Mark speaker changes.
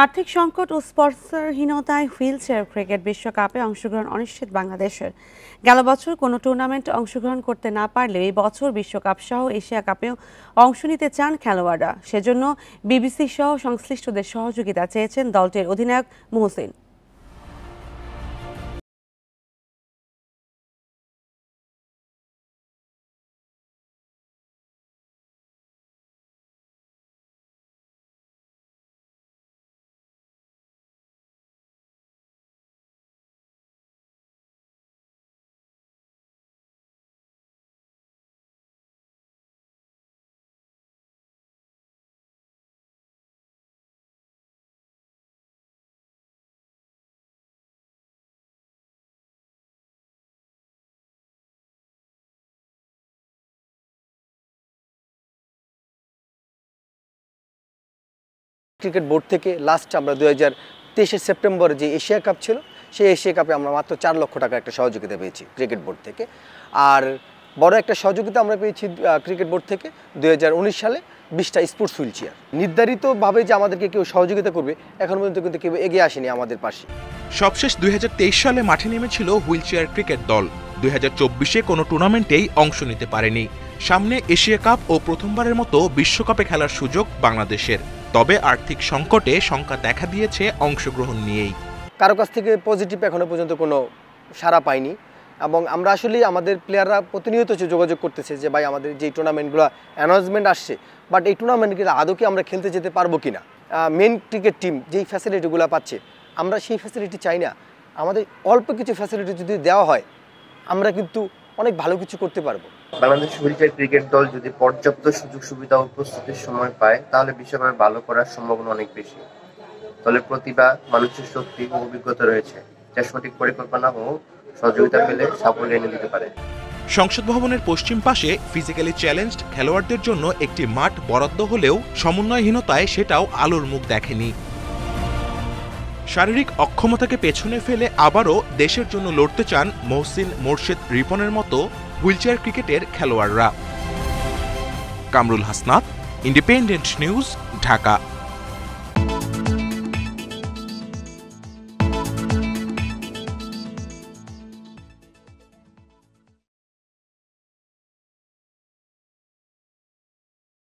Speaker 1: আর্থিক সংকট ও স্পন্সরহীনতায় wheelchair cricket বিশ্বকাপে অংশগ্রহণ অনিশ্চিত বাংলাদেশের। গেল বছর কোনো টুর্নামেন্টে অংশগ্রহণ করতে না পারলেও এই বছর বিশ্বকাপ সহ এশিয়া কাপেও অংশ নিতে চান খেলোয়াড়রা। সেজন্য বিবিসি সহ সংশ্লিষ্টদের সহযোগিতা চেয়েছেন দলটির অধিনায়ক মোহসিন।
Speaker 2: ক্রিকেট বোর্ড থেকে লাস্ট আমরা 2023 সেপ্টেম্বর যে এশিয়া কাপ ছিল সেই এশিয়া কাপে আমরা মাত্র 4 লক্ষ টাকা একটা সহযোগিতা পেয়েছি ক্রিকেট বোর্ড থেকে। আর বড় একটা সহযোগিতা আমরা পেয়েছি ক্রিকেট বোর্ড থেকে 2019 সালে 20টা স্পোর্টস হুইল চেয়ার। নির্ধারিতভাবে যে আমাদেরকে কেউ সহযোগিতা করবে এখন পর্যন্ত কিন্তু কেউ এগিয়ে আসেনি আমাদের পাশে।
Speaker 3: সবশেষ 2023 সালে মাঠে নেমেছিল হুইল চেয়ার ক্রিকেট দল। 2024-এ কোনো টুর্নামেন্টেই অংশ নিতে পারেনি। সামনে এশিয়া কাপ ও প্রথমবারের মতো বিশ্বকাপে খেলার সুযোগ বাংলাদেশের। তবে আর্থিক সংকটে শঙ্কা দেখা দিয়েছে অংশগ্রহণ নিয়েই।
Speaker 2: কারো কাছ থেকে পজিটিভ এখনো পর্যন্ত কোনো সাড়া পাইনি এবং আমরা আসলে আমাদের প্লেয়াররা প্রতিনিয়ত যোগাযোগ করতেছে যে ভাই আমাদের যে টুর্নামেন্টগুলো অ্যানাউন্সমেন্ট আসছে বাট এই টুর্নামেন্টগুলো আদৌ কি আমরা খেলতে যেতে পারবো কিনা। মেন ক্রিকেট টিম যেই ফ্যাসিলিটিগুলো পাচ্ছে আমরা সেই ফ্যাসিলিটি চাই না। আমাদের অল্প কিছু ফ্যাসিলিটি যদি দেওয়া হয় আমরা কিন্তু অনেক ভালো কিছু করতে পারবো।
Speaker 4: বাংলাদেশ হুইলচেয়ার ক্রিকেট দল যদি পর্যাপ্ত সুযোগ সুবিধা ও প্রস্তুতির সময় পায় তাহলে বিশ্বকাপে ভালো করার সম্ভাবনা অনেক বেশি। দলের প্রতিভা, মানুষের শক্তি ও অভিজ্ঞতা রয়েছে যা সঠিক পরিকল্পনা ও সহযোগিতা পেলে সাফল্য এনে দিতে পারে।
Speaker 3: সংসদ ভবনের পশ্চিম পাশে ফিজিক্যালি চ্যালেঞ্জড খেলোয়াড়দের জন্য একটি মাঠ বরাদ্দ হলেও সমন্বয়হীনতায় সেটাও আলোর মুখ দেখেনি। শারীরিক অক্ষমতাকে পেছনে ফেলে আবারও দেশের জন্য লড়তে চান মহসিন, মোর্শেদ, রিপনের মতো হুইলচেয়ার ক্রিকেটের খেলোয়াড়রা। Kamrul Hasnat, independent news, Dhaka.